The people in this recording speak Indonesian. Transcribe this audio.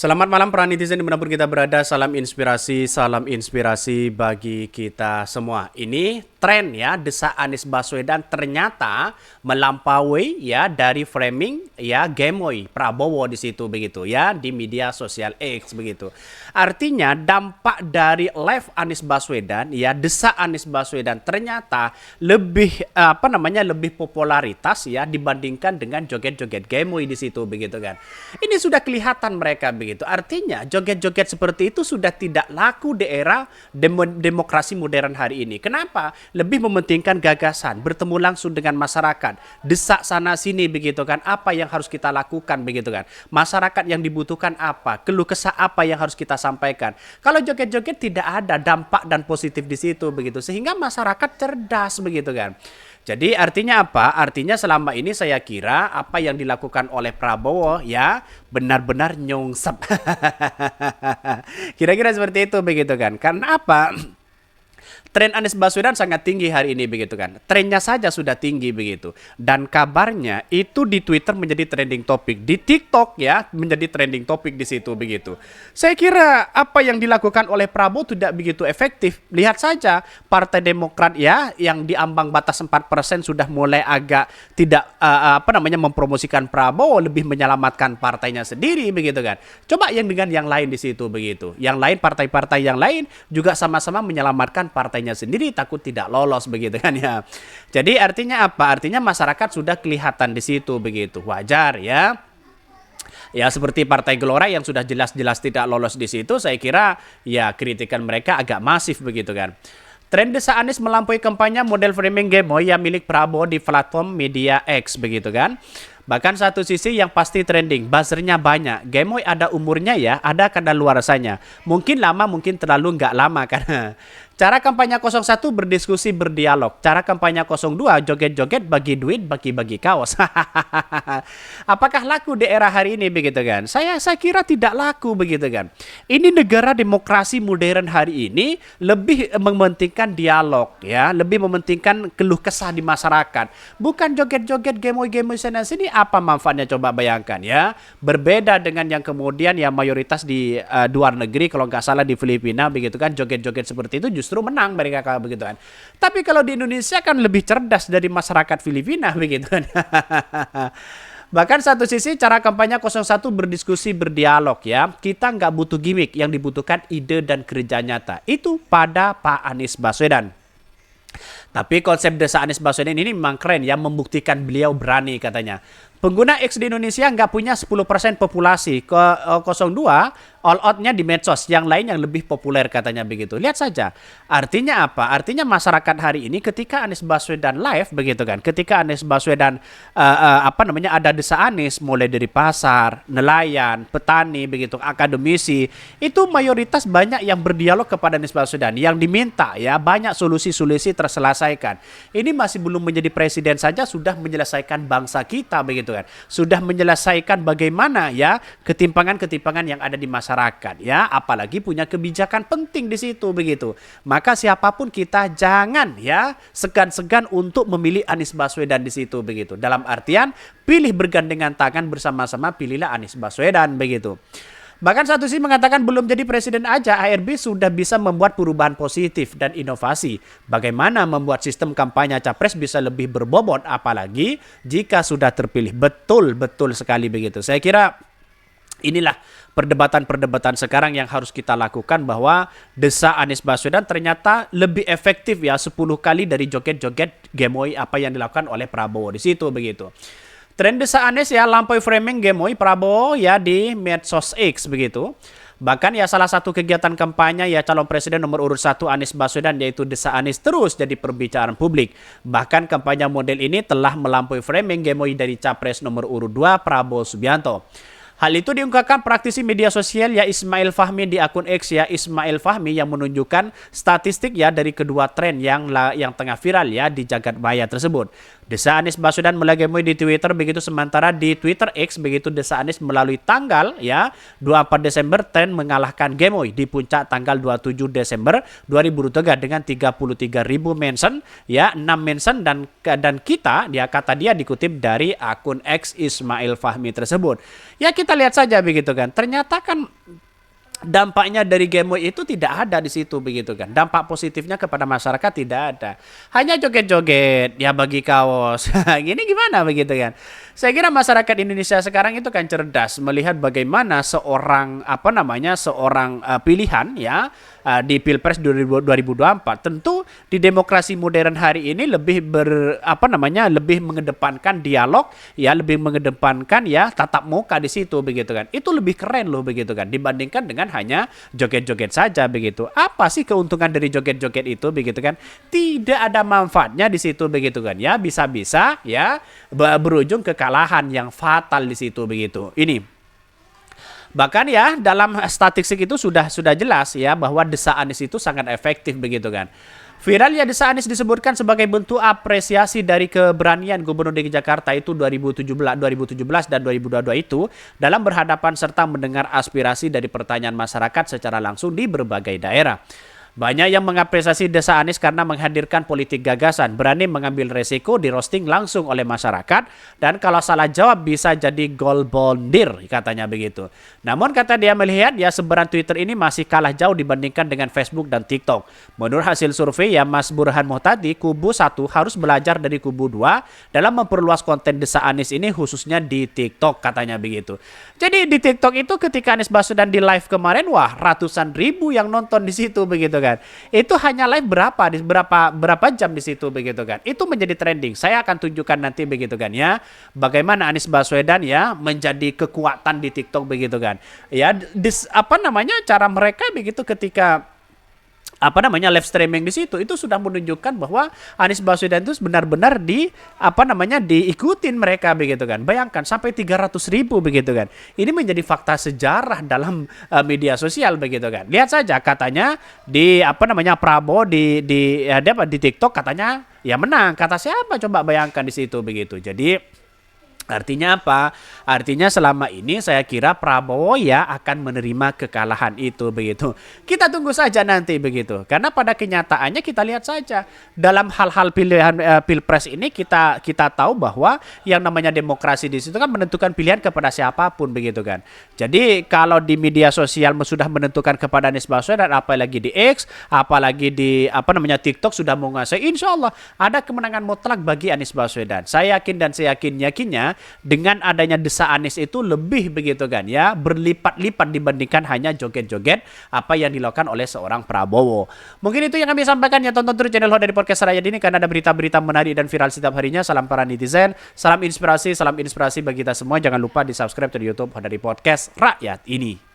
Selamat malam para netizen dimanapun kita berada, salam inspirasi bagi kita semua. Ini tren ya, desak Anies Baswedan ternyata melampaui ya dari framing ya gemoy Prabowo di situ begitu ya di media sosial X begitu. Artinya dampak dari live Anies Baswedan ya, desak Anies Baswedan ternyata lebih lebih popularitas ya dibandingkan dengan joget-joget gemoy di situ begitu kan. Ini sudah kelihatan mereka begitu. Artinya joget-joget seperti itu sudah tidak laku di era demokrasi modern hari ini. Kenapa? Lebih mementingkan gagasan, bertemu langsung dengan masyarakat, desak sana sini begitu kan. Apa yang harus kita lakukan begitu kan. Masyarakat yang dibutuhkan apa, keluh kesah apa yang harus kita sampaikan. Kalau joget-joget tidak ada dampak dan positif di situ begitu. Sehingga masyarakat cerdas begitu kan. Jadi artinya apa? Artinya selama ini saya kira apa yang dilakukan oleh Prabowo ya benar-benar nyongsep. Kira-kira seperti itu begitu kan. Karena apa? Tren Anies Baswedan sangat tinggi hari ini begitu kan. Trennya saja sudah tinggi begitu. Dan kabarnya itu di Twitter menjadi trending topik, di TikTok ya menjadi trending topik di situ begitu. Saya kira apa yang dilakukan oleh Prabowo tidak begitu efektif. Lihat saja Partai Demokrat ya yang di ambang batas 4% sudah mulai agak tidak mempromosikan Prabowo, lebih menyelamatkan partainya sendiri begitu kan. Coba yang dengan yang lain di situ begitu. Yang lain partai-partai yang lain juga sama-sama menyelamatkan partainya sendiri, takut tidak lolos begitu kan ya. Jadi artinya apa? Artinya masyarakat sudah kelihatan di situ begitu. Wajar ya. Ya seperti Partai Gelora yang sudah jelas-jelas tidak lolos di situ, saya kira ya kritikan mereka agak masif begitu kan. Tren desak Anies melampaui kampanye model framing gemoy yang milik Prabowo di platform media X begitu kan. Bahkan satu sisi yang pasti trending, buzzernya banyak. Gemoy ada umurnya ya, ada kadaluarsanya. Mungkin lama, mungkin terlalu nggak lama kan. Cara kampanye 01 berdiskusi berdialog. Cara kampanye 02 joget-joget bagi duit bagi-bagi kaos. Apakah laku di era hari ini begitu kan? Saya kira tidak laku begitu kan. Ini negara demokrasi modern hari ini lebih mementingkan dialog ya, lebih mementingkan keluh kesah di masyarakat. Bukan joget-joget gemoy-gemoy sana sini, apa manfaatnya coba bayangkan ya. Berbeda dengan yang kemudian yang mayoritas di luar negeri, kalau nggak salah di Filipina begitu kan, joget-joget seperti itu justru menang mereka kalau begitu kan. Tapi kalau di Indonesia kan lebih cerdas dari masyarakat Filipina begitu kan. Bahkan satu sisi cara kampanye 01 berdiskusi berdialog ya. Kita nggak butuh gimmick, yang dibutuhkan ide dan kerja nyata. Itu pada Pak Anies Baswedan. Tapi konsep desak Anies Baswedan ini memang keren ya, membuktikan beliau berani katanya. Pengguna X di Indonesia nggak punya 10% populasi. Ke 02 all out-nya di medsos, yang lain yang lebih populer katanya begitu. Lihat saja. Artinya apa? Artinya masyarakat hari ini ketika Anies Baswedan live begitu kan. Ketika Anies Baswedan ada desak Anies mulai dari pasar, nelayan, petani begitu, akademisi, itu mayoritas banyak yang berdialog kepada Anies Baswedan. Yang diminta ya banyak solusi-solusi terselesaikan. Ini masih belum menjadi presiden saja sudah menyelesaikan bangsa kita begitu kan. Sudah menyelesaikan bagaimana ya ketimpangan-ketimpangan yang ada di masyarakat ya, apalagi punya kebijakan penting di situ begitu. Maka siapapun kita jangan ya segan-segan untuk memilih Anies Baswedan di situ begitu. Dalam artian pilih bergandengan tangan bersama-sama, pilihlah Anies Baswedan begitu. Bahkan satu sisi mengatakan belum jadi presiden aja, ARB sudah bisa membuat perubahan positif dan inovasi. Bagaimana membuat sistem kampanye capres bisa lebih berbobot, apalagi jika sudah terpilih. Betul sekali begitu. Saya kira inilah perdebatan-perdebatan sekarang yang harus kita lakukan, bahwa desak Anies Baswedan ternyata lebih efektif ya 10 kali dari joget-joget gemoy apa yang dilakukan oleh Prabowo di situ begitu. Tren desak Anies ya lampaui framing gemoy Prabowo ya di medsos X begitu. Bahkan ya salah satu kegiatan kampanye ya calon presiden nomor urut 1 Anies Baswedan, yaitu desak Anies, terus jadi perbicaraan publik. Bahkan kampanye model ini telah melampaui framing gemoy dari capres nomor urut 2 Prabowo Subianto. Hal itu diungkapkan praktisi media sosial ya Ismail Fahmi di akun X ya Ismail Fahmi, yang menunjukkan statistik ya dari kedua tren yang tengah viral ya di jagat maya tersebut. Desak Anies Baswedan mulai gemoy di Twitter begitu, sementara di Twitter X begitu desak Anies melalui tanggal ya 24 Desember tren mengalahkan gemoy di puncak tanggal 27 Desember 2023 dengan 33.000 mention ya, 6 mention dan kita dia kata dia dikutip dari akun X Ismail Fahmi tersebut. Ya kita kita lihat saja begitu kan. Ternyata kan dampaknya dari Gemoy itu tidak ada di situ begitu kan. Dampak positifnya kepada masyarakat tidak ada. Hanya joget-joget ya bagi kaos. Gini gimana begitu kan. Saya kira masyarakat Indonesia sekarang itu kan cerdas melihat bagaimana seorang seorang pilihan ya di Pilpres 2024. Tentu di demokrasi modern hari ini lebih lebih mengedepankan dialog ya, lebih mengedepankan ya tatap muka di situ begitu kan. Itu lebih keren loh begitu kan dibandingkan dengan hanya joget-joget saja begitu. Apa sih keuntungan dari joget-joget itu begitu kan? Tidak ada manfaatnya di situ begitu kan ya. Bisa-bisa ya berujung kekalahan yang fatal di situ begitu. Ini bahkan ya dalam statistik itu sudah jelas ya bahwa Desa Anies itu sangat efektif begitu kan. Viralnya Desa Anies disebutkan sebagai bentuk apresiasi dari keberanian Gubernur DKI Jakarta itu 2017 dan 2022 itu dalam berhadapan serta mendengar aspirasi dari pertanyaan masyarakat secara langsung di berbagai daerah. Banyak yang mengapresiasi Desa Anies karena menghadirkan politik gagasan, berani mengambil resiko di roasting langsung oleh masyarakat, dan kalau salah jawab bisa jadi gol bondir, katanya begitu. Namun kata dia melihat ya sebaran Twitter ini masih kalah jauh dibandingkan dengan Facebook dan TikTok. Menurut hasil survei ya Mas Burhan Muhtadi, kubu 1 harus belajar dari kubu 2 dalam memperluas konten Desa Anies ini khususnya di TikTok, katanya begitu. Jadi di TikTok itu ketika Anies Baswedan di live kemarin, wah ratusan ribu yang nonton di situ begitu kan. Itu hanya live berapa jam di situ begitu kan. Itu menjadi trending. Saya akan tunjukkan nanti begitu kan ya. Bagaimana Anies Baswedan ya menjadi kekuatan di TikTok begitu kan. Ya cara mereka begitu ketika live streaming di situ itu sudah menunjukkan bahwa Anies Baswedan itu benar-benar diikutin mereka begitu kan. Bayangkan sampai 300.000 begitu kan. Ini menjadi fakta sejarah dalam media sosial begitu kan. Lihat saja katanya di Prabowo di TikTok katanya ya menang. Kata siapa coba bayangkan di situ begitu. Jadi artinya apa? Artinya selama ini saya kira Prabowo ya akan menerima kekalahan itu begitu. Kita tunggu saja nanti begitu. Karena pada kenyataannya kita lihat saja dalam hal-hal pilihan Pilpres ini kita tahu bahwa yang namanya demokrasi di situ kan menentukan pilihan kepada siapapun begitu kan. Jadi kalau di media sosial sudah menentukan kepada Anies Baswedan, apalagi di X, apalagi di TikTok sudah menguasai, insya Allah ada kemenangan mutlak bagi Anies Baswedan. Saya yakin dan saya yakinnya dengan adanya Desa Anies itu lebih begitu kan ya, berlipat-lipat dibandingkan hanya joget-joget apa yang dilakukan oleh seorang Prabowo. Mungkin itu yang kami sampaikan ya. Tonton terus channel Ho dari Podcast Rakyat ini karena ada berita-berita menarik dan viral setiap harinya. Salam para netizen, salam inspirasi bagi kita semua. Jangan lupa di subscribe di YouTube Ho dari Podcast Rakyat ini.